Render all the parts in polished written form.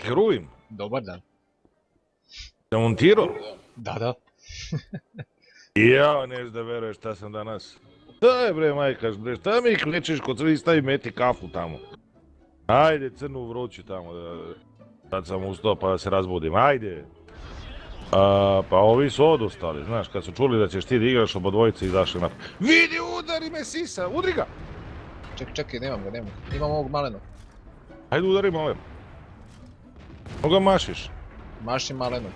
Heruim, Dobar dan. da montirao? Da. Ja, neš da veruješ šta sam danas. Da je bre, majka, bre, šta mi klečiš kod crvi, stavi meti kafu tamo. Ajde, crnu vruću tamo, sad sam ustao pa da se razbudim, ajde. Pa ovi su odustali, znaš, kad su čuli da ćeš ti da igraš, oba dvojice izašli na... Vidi, udari me sisa, udri ga! Čekaj, nemam ga. Imam ovog malenog. Ajde, udari malo. Koga mašiš? Mašim malenog.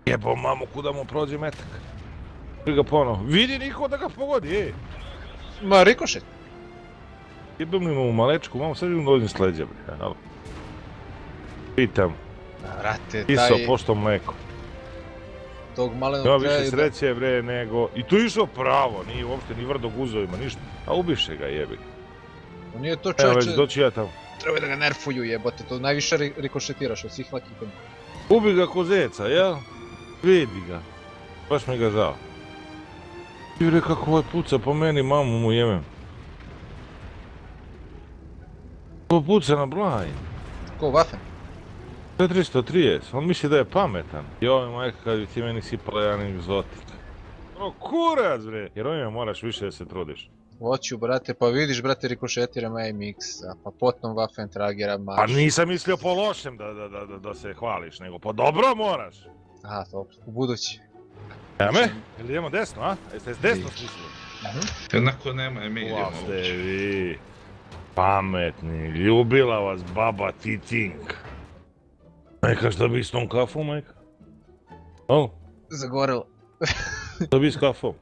Jebo mamu, kuda mu prođe metak. Udri ga ponovo. Vidi, niko da ga pogodi, ej! Ma, rikošet. Jebem li mu malečku, mamo sad idem dođem s leđa, bre, alo. Pitam, Brate, isao taj... pošto mleko. Tog malenog Ima treba više i da... sreće, bre, nego... I tu je išao pravo, nije uopšte ni vrdo guzovima, ništa. A ubiše ga, jebi. Nije to Evo već, čovječe... doći ja tamo. Treba da ga nerfuju, jebote, to najviše rikošetiraš od svih lakih. Ubi ga ko zeca, jel? Vidi ga. Baš mi ga žao. I bre, kako ovaj puca po meni, mamu mu jemem. Ko puca na blaj. Ko, Waffen? 430, on misli da je pametan. Joj, majka, kad bi ti meni sipala jedan egzotik. O, kurac, bre! Jer ovime moraš više da se trudiš. Hoću, brate, pa vidiš, brate, rikošetiram MX-a, pa potom Waffen tragera marš. Pa nisam mislio po lošem da se hvališ, nego po dobro moraš. Aha, dobro, u budući. Jeme? Ili idemo desno, a? Jeste s desno smislili? Jednako nema, mi idemo Ua ste uopće. vi pametni, ljubila vas baba Titink. Majka, šta bi s tom kafom, majka? O, Zagorelo. šta bi s kafom?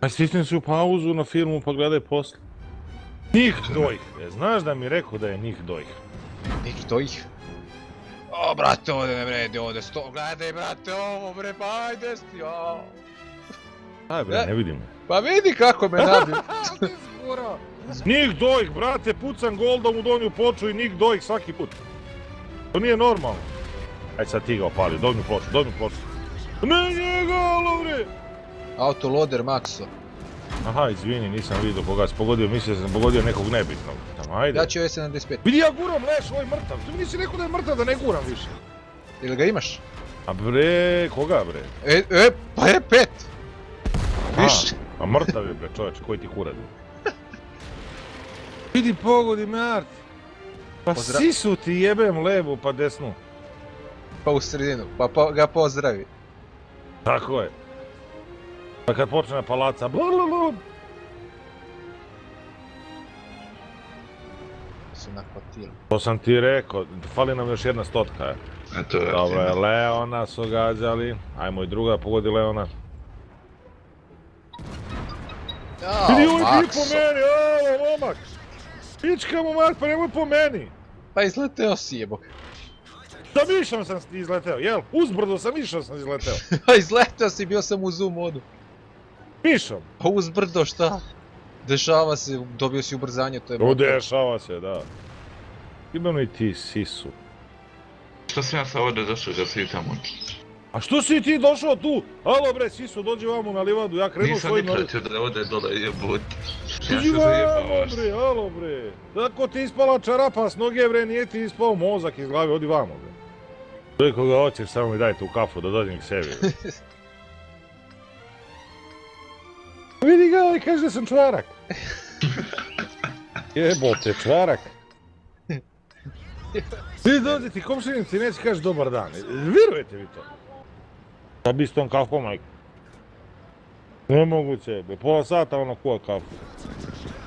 Aj stisni se u pauzu na filmu pa gledaj posle. Njih dojih, znaš da mi rekao da je njih dojih? Neki to ih. O, brate, ovdje ne vredi, ovdje sto... Gledaj, brate, ovo, bre, pa ajde sti, o. Aj bre, ne vidim. Pa vidi kako me nabio. Njih dojih, brate, pucam Goldom u donju ploču i njih dojih svaki put. To nije normalno. Aj sad ti ga opali, donju ploču. Ne njega, alo bre! Autoloader Maxo. Aha, izvini, nisam vidio koga si pogodio, mislio sam pogodio nekog nebitnog. Tamo, ajde. Ja ću E75. Vidi, ja guram leš, ovaj mrtav. Tu mi nisi rekao da je mrtav, da ne guram više. Ili ga imaš? A bre, koga bre? Pa E5! Viš? A mrtav je bre, čovječ, koji ti kurac? Vidi, pogodi me Art. Pa sisu ti jebem levu pa desnu. Pa u sredinu, pa ga pozdravi. Tako je. Pa kad počne na palaca, blablabla. Su nakvatili. To sam ti rekao, fali nam još jedna stotka, je. Eto, Dobro je, Leona su gađali. Ajmo i druga, pogodi Leona. Vidi, ovaj ti po meni, ovo, momak! Pička mu mat, pa nemoj po meni! Pa izleteo si jebok. Da mišom sam izleteo, jel? Uzbrdo sam mišom sam izleteo. Pa izleteo si, bio sam u zoom modu. Mišom! Pa uzbrdo šta? Dešava se, dobio si ubrzanje, to je motor. Udešava se, da. Imamo i ti sisu. Što sam ja sad ovdje došao da svi tamo? A što si ti došao tu? Alo bre, sisu, dođi vamo na livadu, ja krenuo Nisam svojim... nikad ću da ovdje dole jebut. Ja Dođi se vamo zajebavaš. bre, alo bre. Tako ti ispala čarapa s noge bre, nije ti ispao mozak iz glave, odi vamo bre. To koga hoćeš, samo mi daj tu kafu da dođem k sebi. Vidi ga, ovaj kaže da sam čvarak. Jebote, čvarak. Ti dođe ti komšinici neće kaži dobar dan. Vjerujete vi to? Da bi s tom kafom, majko. Nemoguće, be, pola sata ono kuva kafu.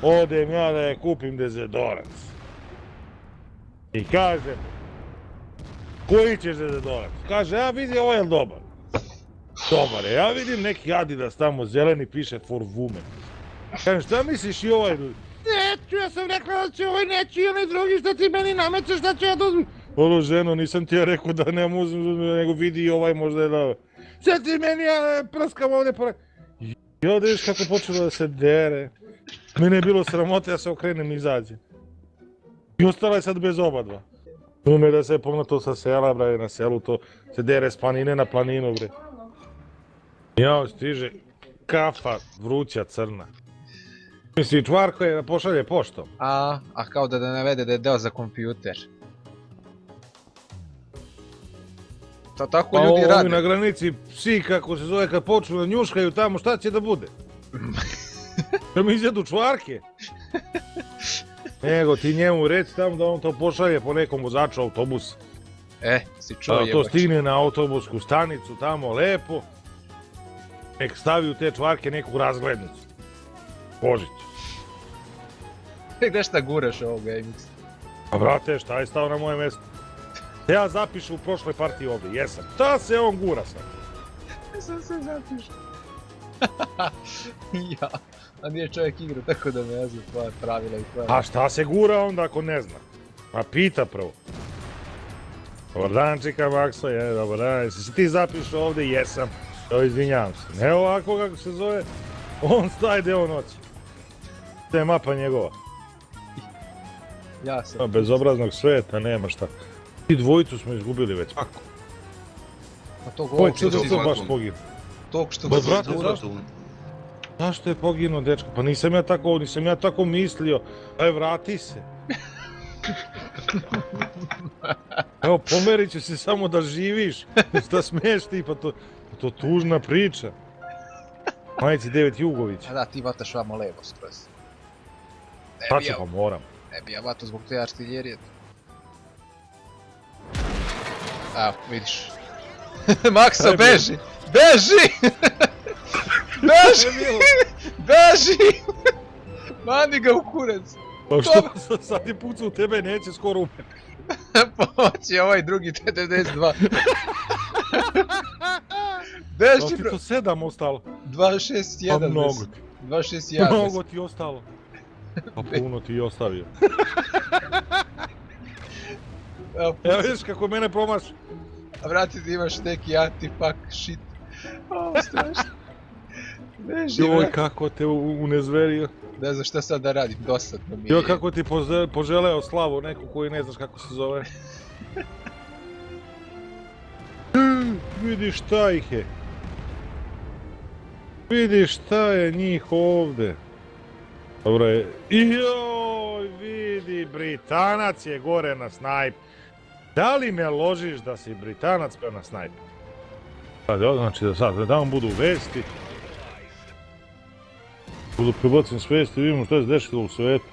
Odem ja da je kupim dezodorans. I kažem, koji ćeš dezodorans? Kaže, ja vidi ovaj je dobar. Dobar je, ja vidim neki Adidas tamo zeleni piše for women. Kažem, šta misliš i ovaj? Neću, ja sam rekla da će ovaj, neću i onaj drugi, šta ti meni namećeš, šta ću ja da uzmem? Ono, ženo, nisam ti ja rekao da ne uzmem, nego vidi i ovaj možda je da... Šta ti meni, ja prskam ovdje pored... Ja da viš kako počelo da se dere. Mene je bilo sramote, ja se okrenem i izađem. I ostala je sad bez oba dva. Ume da se pomno to sa sela, bre, na selu to se dere s planine na planinu, bre. Jao, stiže kafa vruća crna. Misli, čvarko je pošalje poštom. A kao da navede da je deo za kompjuter. tako Pa ljudi ovi rade. na granici, psi kako se zove, kad počnu da njuškaju tamo, šta će da bude? Da mi izjedu čvarke? Nego ti njemu reci tamo da on to pošalje po nekom vozaču autobusa. Si čuo To jebač. stigne na autobusku stanicu tamo lepo. Nek stavi u te čvarke neku razglednicu. Božić. Gde šta guraš ovo GameX? A brate, šta je stao na moje mjesto? Ja zapišu u prošloj partiji ovdje, jesam. Šta se on gura sad? Sam se zapišao. Ja, a nije čovjek igra tako da ne zna tvoja pravila i tvoja... A šta se gura onda ako ne zna? Pa pita prvo. Dobar dan, čika Makso, dobar dan, jesi se ti zapišao ovdje? Jesam. Jo, izvinjavam se. Ne ovako kako se zove, on staje gdje on hoće. To je mapa njegova. Ja sam... Bezobraznog sveta, nema šta. Ti dvojicu smo izgubili već. Ako? Pa to Ko govor je što to si... izgubili? baš poginuo? Tog što... Ba, brate, zašto? Zašto je poginuo, dečko? Pa nisam ja tako mislio. Aj, vrati se. Evo, pomerit ću se samo da živiš. Šta smiješ ti, pa to tužna priča. Majici Devet Jugović. A da, ti vataš vamo levo skroz. Šta ću, pa moram. Ne bi ja vato zbog te artiljerije. Evo, vidiš. Makso, Aj, beži! Beži! Beži! Beži! Mani ga u kurac! Pa što, sad je pucao u tebe, neće skoro umeti. Pomoći ovaj drugi T-92. Pa Beži ti bro! to 7 ostalo. 261. Pa mnogo ti. 261. Mnogo ti ostalo. Pa puno ti ostavio. Evo, Evo vidiš kako mene promaš. a vrati ti imaš neki anti-fuck shit. O, strašno. Beži, Joj, brate. kako te unezverio. Ne znam šta sad da radim, dosadno mi je. Joj, kako ti poželeo slavu neku koju ne znaš kako se zove. Vidiš šta ih je. Vidiš šta je njih ovdje. Dobro je. Joj, vidi, Britanac je gore na snajp. Da li me ložiš da si Britanac peo na snajp? Sad, znači da sad, da vam budu vesti. Budu prebacim s vesti, vidimo što se dešilo u svijetu.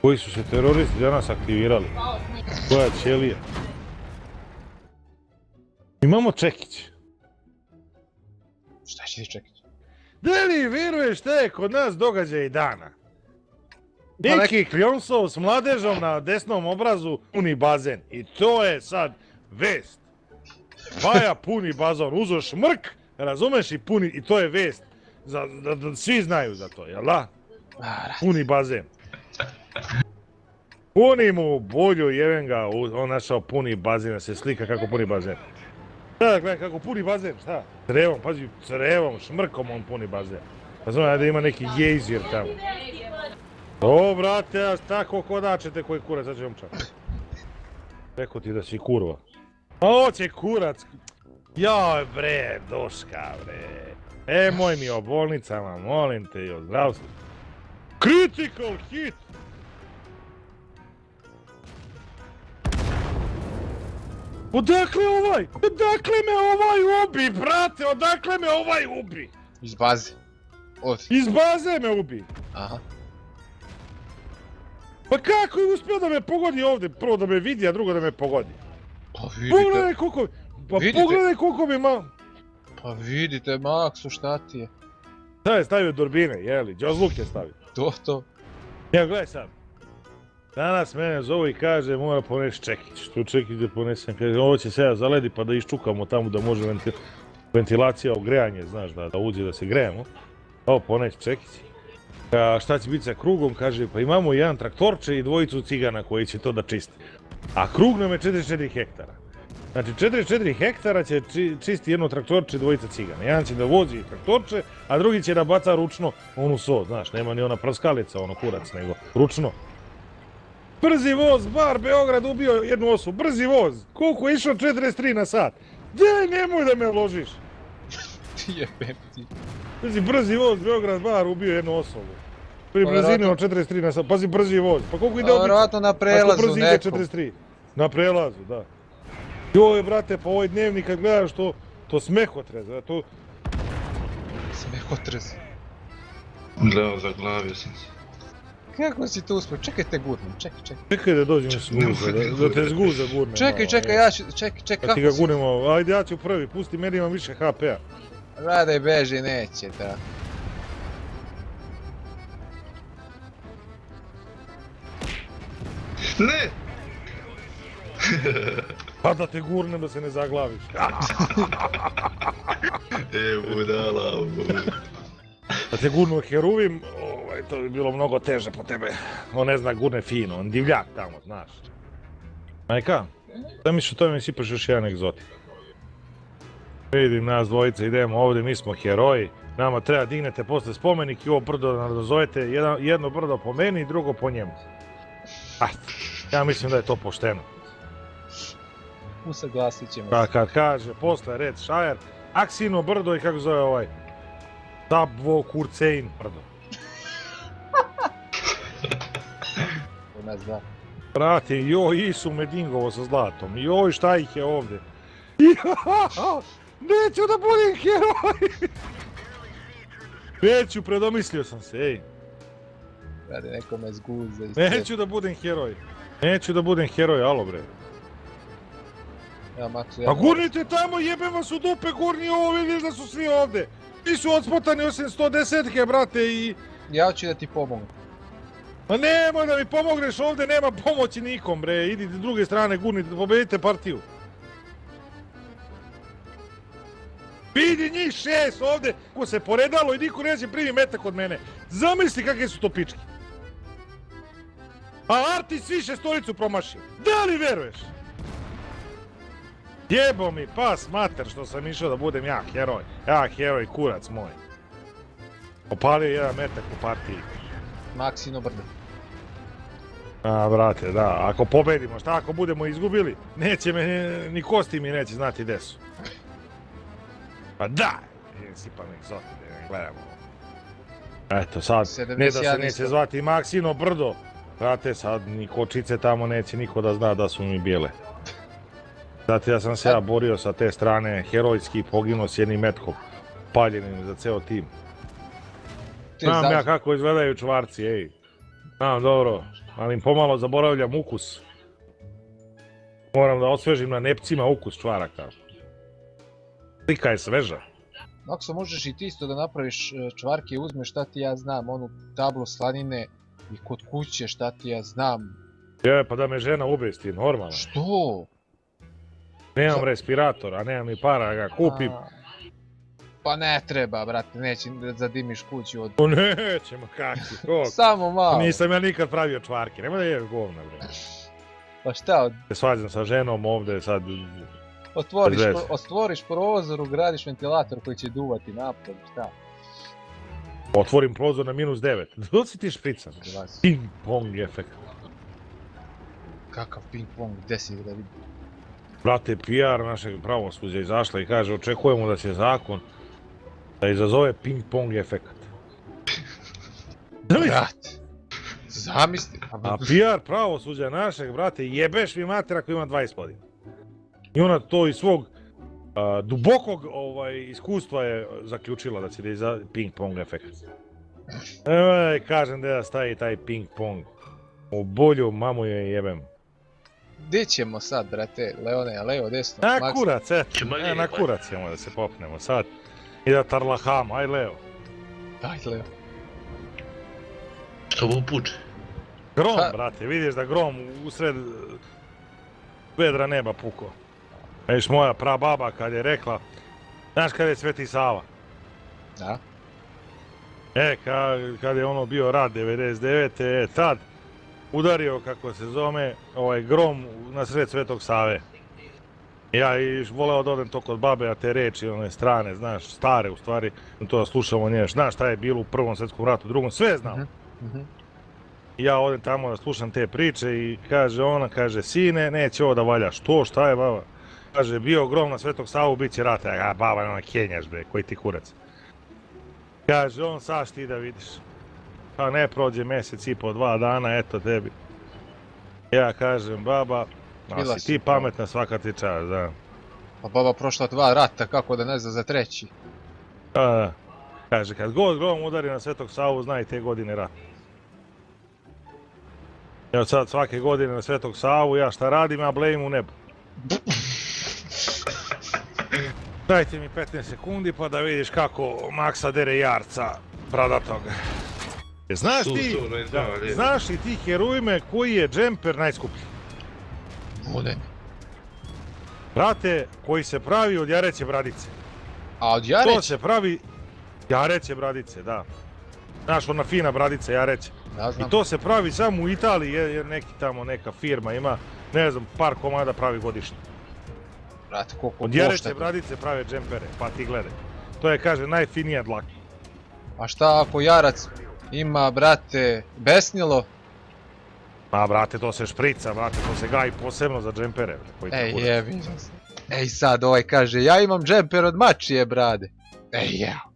Koji su se teroristi danas aktivirali. Koja ćelija. Imamo Čekić. Šta će ti čekati? Da li vjeruješ šta je kod nas događaj dana? Pa Neki Kljonsov s mladežom na desnom obrazu puni bazen. I to je sad vest. Baja puni bazon, uzo šmrk, razumeš, i puni, i to je vest. Da svi znaju za to, jel da? Puni bazen. Puni mu bolju, jevem ga, on našao puni bazen, da se slika kako puni bazen. Da, gledaj kako puni bazen, šta? Crevom, pazi, crevom, šmrkom on puni bazen. Razumem, da ima neki gejzir tamo. O, brate, ja tako kodačete koji kurac, sad ću vam čak. Rekao ti da si kurva. A ovo će kurac. Joj bre, doška bre. Moj mi o bolnicama, molim te, i o zdravstvu. Critical hit! Odakle ovaj? Odakle me ovaj ubi, brate? Odakle me ovaj ubi? Iz baze. Odi. Iz baze me ubi. Aha. Pa kako je uspio da me pogodi ovdje? Prvo da me vidi, a drugo da me pogodi. Pa vidite. Pogledaj koliko... Pa Vidite. pogledaj koliko mi Pa vidite, Maksu, šta ti je? Šta je stavio Dorbine, jeli? Đozluk je stavio. To. Evo, gledaj sad. Danas mene zovu i kaže mora ponesti Čekić. Tu Čekić da ponesem, kaže ovo će se ja zaledi pa da iščukamo tamo da može ventilacija, ogrejanje, znaš, da uđe da se grejemo. Ovo ponesi Čekić. A šta će biti sa krugom, kaže, pa imamo jedan traktorče i dvojicu cigana koji će to da čiste. A krug nam je 44 hektara. Znači 44 hektara će čisti jedno traktorče i dvojica cigana. Jedan će da vozi traktorče, a drugi će da baca ručno onu so, znaš, nema ni ona prskalica, ono kurac, nego ručno. Brzi voz, bar Beograd ubio jednu osobu, brzi voz, koliko je išao 43 na sat. Dej, nemoj da me ložiš. Jebem ti. Pazi, brzi voz, Beograd bar ubio jednu osobu. Pri brzini od 43 na sat, pazi, brzi voz, pa koliko ide A obično? vjerojatno na Ako prelazu brzi ide nekom. 43. Na prelazu, da. Joj, brate, pa ovaj dnevnik kad gledaš to smehotrez, to... Smehotrez. Gledao, zaglavio sam se. Kako si to uspio? Čekaj te gurnem, čekaj. Čekaj da dođem s guza, da te s guza gurnem. Čekaj, ja ću, čekaj, Da ti ga gurnemo, ajde ja ću prvi, pusti, meni imam više HP-a. Radaj beži, neće tako. Ne! Pa da te gurnem da se ne zaglaviš. Budala, Da te gurnu heruvim, to bi bilo mnogo teže po tebe. On ne zna gurne fino, on divljak tamo, znaš. Majka, da mi što to mi sipaš još jedan egzotik. Vidim nas dvojice, idemo ovdje, mi smo heroji. Nama treba dignete posle spomenik i ovo brdo da nazovete, jedno brdo po meni i drugo po njemu. Ja mislim da je to pošteno. Usaglasit ćemo se. Kad kaže posle Red Shire, Aksino brdo i kako zove ovaj? Tabvo Kurcein brdo. U nas dva. Brate, joj, Isu Medingovo sa zlatom, joj, šta ih je ovdje? Neću da budem heroj! Neću, predomislio sam se, ej. Rade nekome zguze. Neću da budem heroj. Neću da budem heroj, alo bre. Ja, Maksu, Pa gurnite tamo, jebem vas u dupe, gurni ovo, vidiš da su svi ovdje. Svi su odspotani osim 110-ke, brate, i... Ja ću da ti pomognem. Ma nemoj da mi pomogneš ovdje, nema pomoći nikom, bre. Idite s druge strane, gurnite, pobedite partiju. Vidi njih 6 ovdje, ko se poredalo i niko neće primi metak od mene. Zamisli kakve su to pičke. A Artis svi šestoricu promašio. Da li veruješ? Jebo mi pas mater što sam išao da budem ja heroj. Ja heroj, kurac moj. Opalio jedan metak u partiji. Maksino brdo. A, brate, da, ako pobedimo, šta ako budemo izgubili, neće me, ni kosti mi neće znati gdje su. Pa da, sipam egzotik, ne gledamo. Eto sad, ne da se neće zvati Maksino brdo. Brate, sad ni kočice tamo neće niko da zna da su mi bijele. Zato ja sam se ja borio sa te strane, herojski poginuo s jednim metkom, paljenim za ceo tim. Znam ja kako izgledaju čvarci, ej. Znam, dobro, ali im pomalo zaboravljam ukus. Moram da osvežim na nepcima ukus čvaraka. Slika je sveža. Makso, možeš i ti isto da napraviš čvarke, uzmeš šta ti ja znam, onu tablu slanine i kod kuće šta ti ja znam. Pa da me žena ubesti, normalno. Što? Nemam respirator, a nemam ni para da ga kupim. Pa ne treba, brate, neće da zadimiš kuću od... O nećemo, kakvi, kako? Samo malo. Nisam ja nikad pravio čvarke, nema da ješ govna, bre. Pa šta? Se svađam sa ženom ovdje sad... Otvoriš prozor, ugradiš ventilator koji će duvati napolje, šta? Otvorim prozor na -9. Dok si ti šprican? Ping pong efekt. Kakav ping pong, gdje si da vidim? Brate, PR našeg pravosuđa izašla i kaže očekujemo da će zakon da izazove ping pong efekt. Brate, zamisli. A PR pravosuđa našeg, brate, jebeš mi mater ako ima 20 godina. I ona to iz svog dubokog iskustva je zaključila da će da izazove ping pong efekt. Kažem da staje taj ping pong. U bolju mamu je jebem. Gdje ćemo sad, brate, Leone, levo, desno? Na kurac, eto, na kurac ćemo da se popnemo sad. I da tarlahamo, aj Leo. Aj Leo. Što ovo puče? Grom, brate, vidiš da grom usred vedra neba puko. Vidiš moja prababa kad je rekla, znaš kad je Sveti Sava? Da. Kad je ono bio rat 99. Tad udario, kako se zove, grom na sred Svetog Save. Ja i voleo da odem to kod babe, a te reči, one strane, znaš, stare u stvari, to da slušamo nješ, znaš šta je bilo u Prvom svjetskom ratu, drugom, sve znam. Ja odem tamo da slušam te priče i kaže, sine, neće ovo da valja, što, šta je baba? Kaže, bio grom na Svetog Savu, bit će rata, ja baba, ona kenjaš bre, koji ti kurac. Kaže, on saš ti da vidiš. Pa ne prođe mjesec i po 2 dana, eto tebi. Ja kažem, baba, A Bila si si ti to. pametna svaka ti čast, da. Pa baba prošla 2 rata, kako da ne zna za treći. Da. Kaže, kad god grom udari na Svetog Savu, zna i te godine rat. Evo sad svake godine na Svetog Savu, ja šta radim, ja blejim u nebu. Dajte mi 15 sekundi pa da vidiš kako Maksa dere jarca bradatog. Znaš ti, znaš li ti herujme koji je džemper najskuplji? Bude. Brate, koji se pravi od jareće bradice. A od To Jareć? se pravi jareće bradice, da. Znaš, ona fina bradica jareće. Ja I znam. to se pravi samo u Italiji, jer neki tamo neka firma ima, ne znam, par komada pravi godišnje. Brate, koliko Od košta jareće to? bradice prave džempere, pa ti gledaj. To je, kaže, najfinija dlaka. A šta ako Jarac ima, brate, besnilo? Pa, brate, to se šprica, brate, to se gaji posebno za džempere. Koji ti Ej, kurac. jebi se. Ej, sad ovaj kaže, ja imam džemper od mačije brade. Ej, jeo.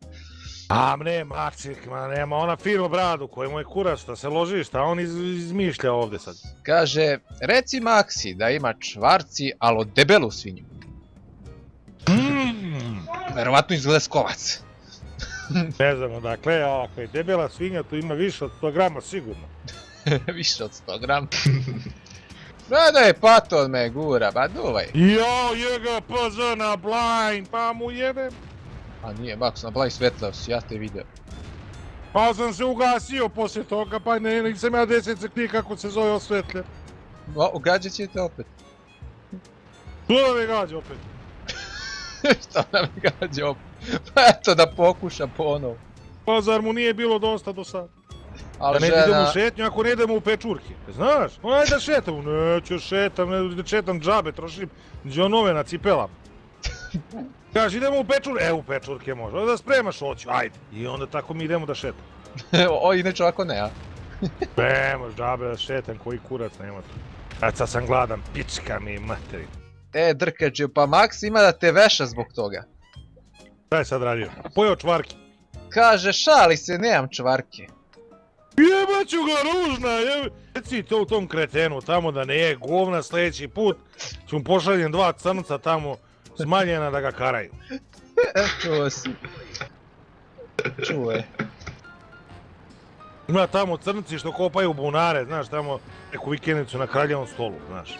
A ne, mačik, ma nema ona firma bradu koji moj kurac šta se loži, šta on izmišlja ovde sad. Kaže, reci Maksi da ima čvarci, ali od debelu svinju. Verovatno iz Leskovac. Ne znam odakle, a ako je debela svinja, tu ima više od 100 grama sigurno. Više od 100 grama. Brada je pato od me gura, ba duvaj. Jo, jega PZ na blind, pa mu jebem. A nije, Maks, na blaj svetlao si, ja te video. Pa sam se ugasio poslije toga, pa nisam ja 10 sekundi kako se zove osvetljen. Ugađat ćete opet. Tu da me gađa opet. Šta nam gađa opet? Pa eto da pokuša ponovo. Pa zar mu nije bilo dosta do sad? Ali Da ne idemo žena... u šetnju ako ne idemo u pečurke. Znaš, ajde da šetamo. Neću šetam, ne šetam džabe, trošim džonove na cipelama. Kaže idemo u pečurke, u pečurke može, da spremaš hoću, ajde. I onda tako mi idemo da šetamo. O, inače ovako ne, a? Ne, može džabe da šetam, koji kurac nema tu. A sad sam gladan, pička mi materi. Drkađe, pa Maks ima da te veša zbog toga. Šta je sad radio? Pojeo čvarki. Kaže, šali se, nemam čvarke. Jebaću ga ružna, Reci to u tom kretenu tamo da ne je govna sljedeći put, ću mu pošaljem 2 crnca tamo smanjena da ga karaju. Čuo si. Čuo je. Ima tamo crnci što kopaju bunare, znaš, tamo neku vikendicu na kraljevom stolu, znaš.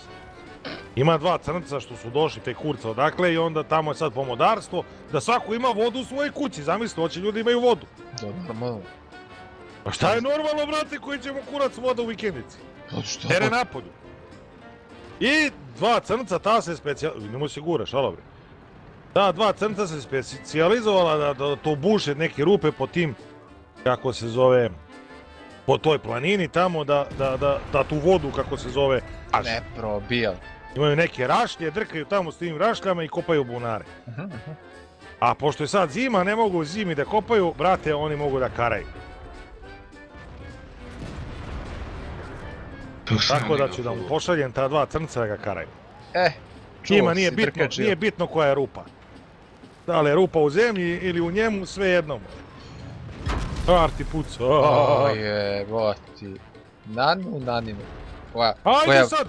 Ima 2 crnca što su došli te kurca odakle i onda tamo je sad pomodarstvo da svako ima vodu u svojoj kući, zamislite, hoće ljudi imaju vodu. Normalno. A šta je normalno, brate, koji ćemo kurac voda u vikendici? Pa što? Tere napolju. I 2 crnca ta se nemoj se guraš, alo bre. Ta 2 crnca se specijalizovala da to buše neke rupe po tim, kako se zove, po toj planini tamo da tu vodu, kako se zove, až. Ne probijal. Imaju neke rašlje, drkaju tamo s tim rašljama i kopaju bunare. A pošto je sad zima, ne mogu zimi da kopaju, brate, oni mogu da karaju. Tako da ću da mu pošaljem ta 2 crnca da ga karaju. Čuo Njima si, drkađe. nije bitno koja je rupa. Da li je rupa u zemlji ili u njemu, sve jedno. Arti puca. Jeboti. Naninu. Ajde sad!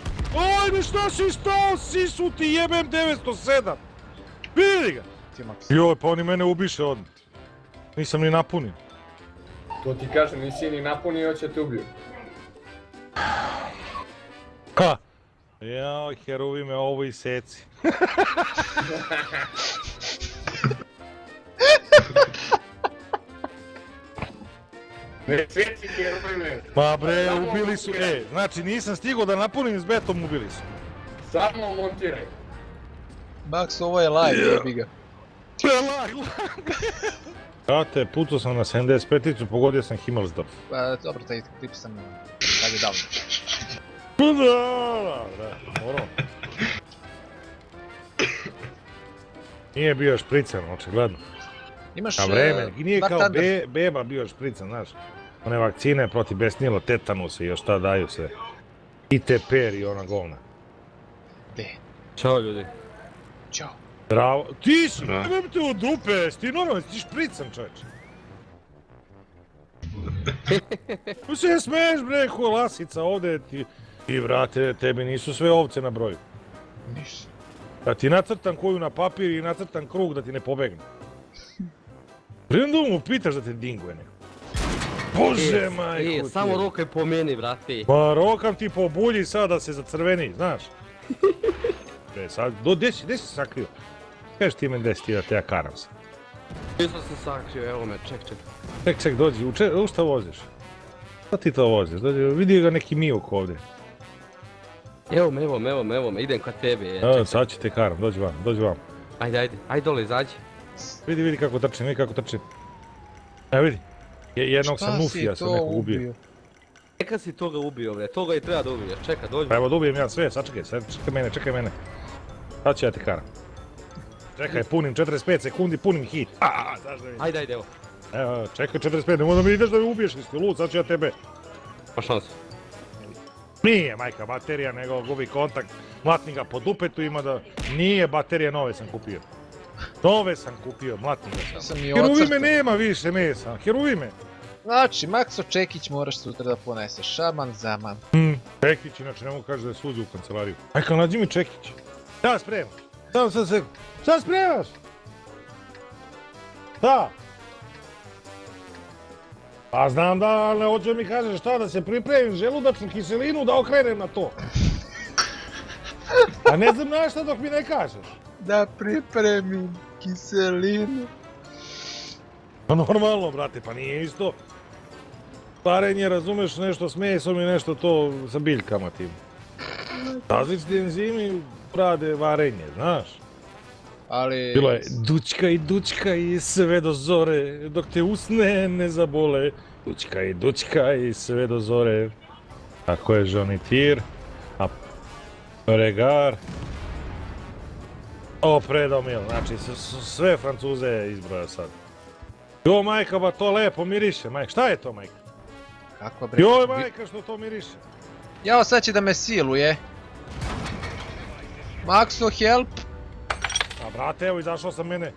Ajde šta si stao, sisu ti jebem 907! Vidi ga! Ti Maks. Joj, pa oni mene ubiše odmah. Nisam ni napunio. To ti kažem, nisi ni napunio, će te ubiju. Ha! Jao, herovi me ovo iseci. Ne sveci herojne, Pa bre, ubili su, znači nisam stigao da napunim s betom, ubili su. samo montiraj. Maks, ovo je live, jebi ga. Brate, pucao sam na 75-icu, pogodio sam Himmelsdorf. Pa dobro, taj klip sam radio davno. Pa da, morao. Nije bio šprican, očigledno. Imaš... Na vreme, nije Dark kao Thunder. beba bio šprican, znaš. One vakcine protiv besnilo, tetanusa i još šta daju sve. I teper i ona govna. De. Ćao ljudi. Ćao. Bravo. Ti si, Da. imam te u dupe, ti normalno, ti šprican čovječe. Tu se smeješ bre, ko lasica ovde ti. I vrate, tebi nisu sve ovce na broju. Ništa. Da ti nacrtam koju na papir i nacrtam krug da ti ne pobegne. Prije mu pitaš da te dinguje neko. Bože majko ti. Samo rokaj po meni, brate. Ma rokam ti po bulji sad da se zacrveni, znaš. Sad, gdje si sakrio? Kaži ti meni 10 da te ja karam se. Nisam se sakrio, evo me, ček. Dođi, u šta voziš? Šta ti to voziš? Dođi, vidi ga neki mijuk ovdje. Evo me, idem kod tebe. Evo, sad ću te karam, dođi vam. Ajde dole, izađi. Vidi kako trčim. Evo vidi. Jednog sam Nufija se nekog ubio. Neka si toga ubio, bre, toga i treba da ubiješ, čekaj, dođi. Pa evo da ubijem ja sve, sačekaj, čekaj mene. Sad ću ja te karam. Čekaj, punim 45 sekundi, punim hit. Ajde, evo. Evo, čekaj 45, nemoj da mi ideš da me ubiješ, jesi lud, sad ću ja tebe. Pa šansu. Nije majka baterija, nego gubi kontakt, mlatni ga po dupetu ima da... Nije baterija, nove sam kupio, mlatni ga sam. Heruvime nema više mesa, heruvime. Znači, Makso Čekić moraš sutra da poneseš, šaman zaman. Čekić, inače ne mogu kaži da je suđe u kancelariju. Majka, nađi mi Čekić. Ja spremam. Šta spremaš? Da. Pa znam da, ali hoće mi kažeš šta da se pripremim želudačnu kiselinu da okrenem na to. A ne znam na šta dok mi ne kažeš. Da pripremim kiselinu. Pa normalno, brate, pa nije isto. Varenje, razumeš, nešto s mesom i nešto to sa biljkama tim. Različiti enzimi rade varenje, znaš. Ali... Bilo je dučka i sve do zore, dok te usne ne zabole. Dučka i sve do zore. Tako je Johnny Tir. A Regar. O, Predomil, znači sve Francuze je izbrojao sad. Jo, majka, ba to lepo miriše, majka. Šta je to, majka? Kakva bre... Joj, majka, što to miriše? Jao, sad će da me siluje. Makso, help! A brate, evo izašao sam mene.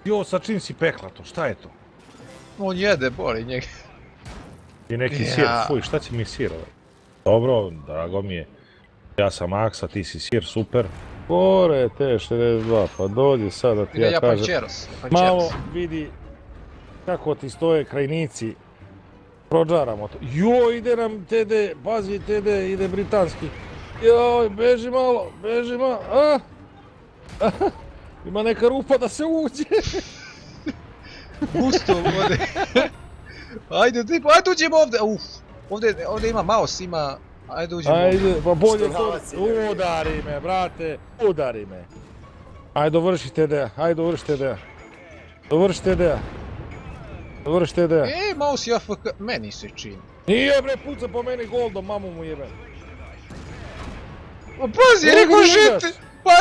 Jo, sa čim si pekla to, šta je to? On jede, boli njega. I neki sir, fuj, šta će mi sir ovaj? Dobro, drago mi je. Ja sam Aksa, ti si sir, super. Gore, te 62, pa dođi sad da ti ja kažem. Malo vidi kako ti stoje krajnici. Prođaramo to. Jo, ide nam tede, pazi tede, ide britanski. Joj, beži malo, ima neka rupa da se uđe. Gusto vode. Ajde uđemo ovdje, ovdje ima mouse, ajde uđemo ovdje. Ajde, pa bolje to, udari me, brate, udari me. Ajde, dovrši TD-a. Mouse je AFK, meni se čini. Nije bre, puca po meni goldom, mamu mu jebe. Pazi,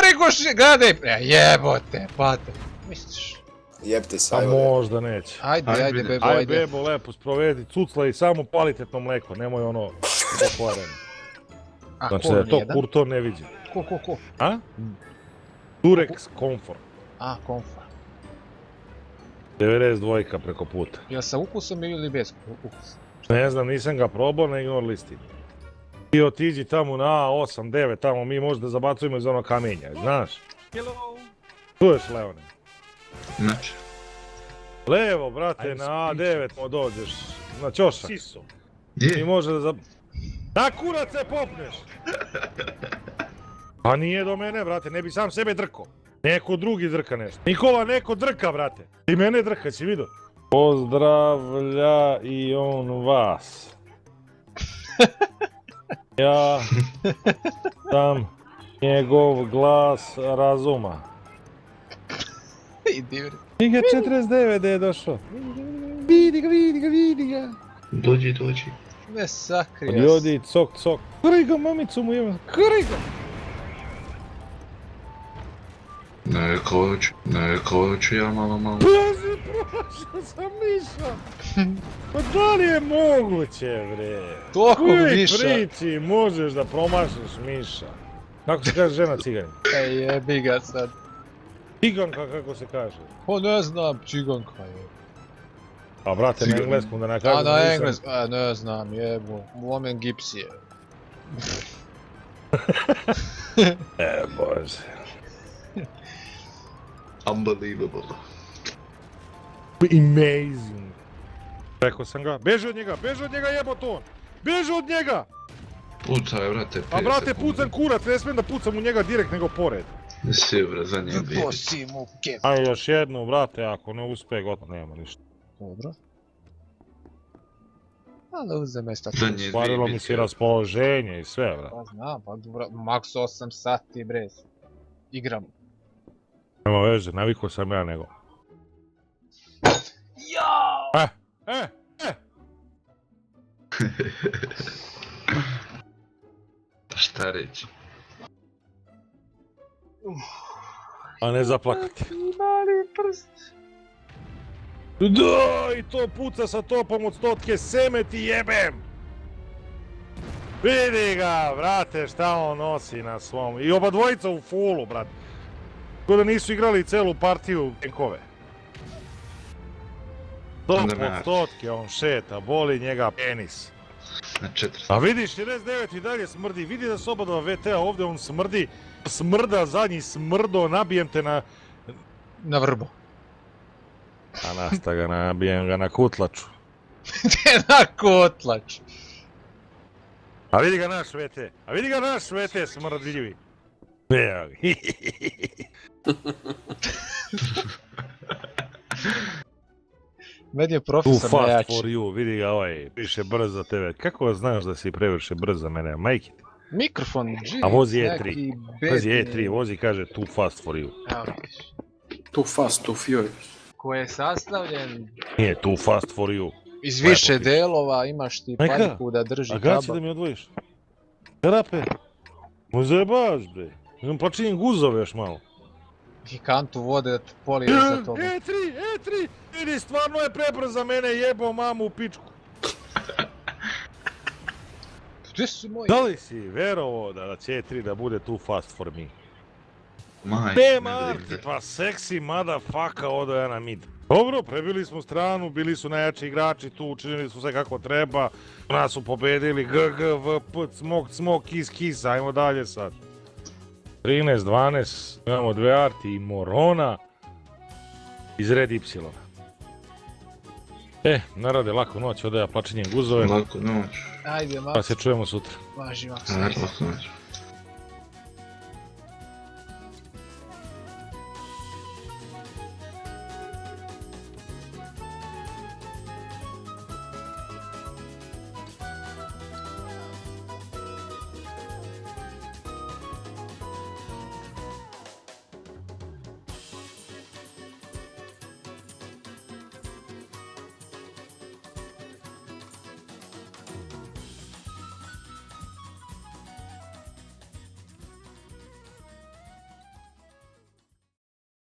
rekao šit, gledaj, jebote, pate. Misliš? Jeb ti A sajore. možda neće. Ajde, bebo, Ajde ajde. bebo, lepo sprovedi, cucla i samo kvalitetno mleko, nemoj ono pokvareno. A, Znači ko da je to nijedan? kurto ne viđe. Ko? A? Durex Comfort. A, komfa. 92 preko puta. Jel sa ukusom ili bez ukusa? Ne znam, nisam ga probao, ne ignor listim. Ti otiđi tamo na A8, 9, tamo mi možda zabacujemo iz onog kamenja, znaš? Čuješ, Leone? Znači. Levo, brate, na A9 dođeš, na ćošak. I Gdje? može da Na kurac se popneš! Pa nije do mene, brate, ne bi sam sebe drko. Neko drugi drka nešto. Nikola neko drka, brate. Ti mene drka, si vidio? Pozdravlja i on vas. Ja sam njegov glas razuma. Idi, bre. Iga 49 je došao. Vidi ga. Dođi. Ne sakrija se. Ljudi, cok. Krij ga, mamicu mu imam. Krij ga. Neko ću ja malo. Bože, prošao sam Miša. Pa da li je moguće, bre? Toliko Miša. Koji priči možeš da promašiš Miša? Kako se kaže žena ciganin? Ej, jebi ga sad. Ciganka, kako se kaže? Pa ne znam, čiganka je. A brate, na engleskom da ne A kažem na nisam. engleskom, ne znam, jebo. Woman gipsy je. Bože. Unbelievable. Amazing. Rekao sam ga, beži od njega jebot on! Beži od njega! Pucaj, brate, 5 A brate, sekundi. pucam kurac, ne smijem da pucam u njega direkt nego pored. Si, bre, zadnje dvije. Posi mu kep. Aj još jednu, brate, ako ne uspe, gotovo, nema ništa. Dobro. Ali uzem mesta. Zadnje dvije Stvarilo mi se bitke. raspoloženje i sve, brate. Pa znam, pa maks 8 sati bre. Igram. Nema veze, navikao sam ja nego. Jao! Šta reći? A ne zaplakati. Mali prst. Da, i to puca sa topom od stotke, seme ti jebem! Vidi ga, brate, šta on nosi na svom. I oba dvojica u fullu, brate. Ko da nisu igrali celu partiju tenkove. Top Onda od me stotke, on šeta, boli njega penis. Na 400. A vidiš, 49 i dalje smrdi, vidi da su oba dva VT-a ovdje, on smrdi. Smrda, zadnji smrdo, nabijem te na... Na vrbu. A nasta ga, nabijem ga na kutlaču. Te na kotlač. A vidi ga naš VT smrdljivi. Evo ga. Meni je Too profesor fast najjači. for you, vidi ga ovaj, piše brz za tebe. Kako znaš da si previše brz za mene, majke? Mikrofon, G, A vozi E3. neki Pazi, bedni. E3 vozi, kaže too fast for you. Evo vidiš. Too fast, too furious. Koji je sastavljen Nije too fast for you. iz više Lepo. delova, imaš ti Neka. paniku da drži A kada će kaba. da mi odvojiš? Karape? Mu zajebaš, bre. Idem plačinim guzove još malo. I kantu vode da te polije za tobom. E3! Vidi, stvarno je prebrz za mene, jebo mamu u pičku. Gdje su moji? Da li si verovo da će E3 da bude too fast for me? Maj, Nema ne Arti, brigde. pa seksi motherfucker odo ja na mid. Dobro, prebili smo stranu, bili su najjači igrači tu, učinili su sve kako treba. Nas su pobedili, GGVP, cmok, kiss, ajmo dalje sad. 13-12, imamo dve Arti i Morona iz Red Y. Narode, laku noć, odo ja plačinjem guzove, Hm. Laku noć. Ajde, pa Max, se čujemo sutra. važi Max. Laku noć.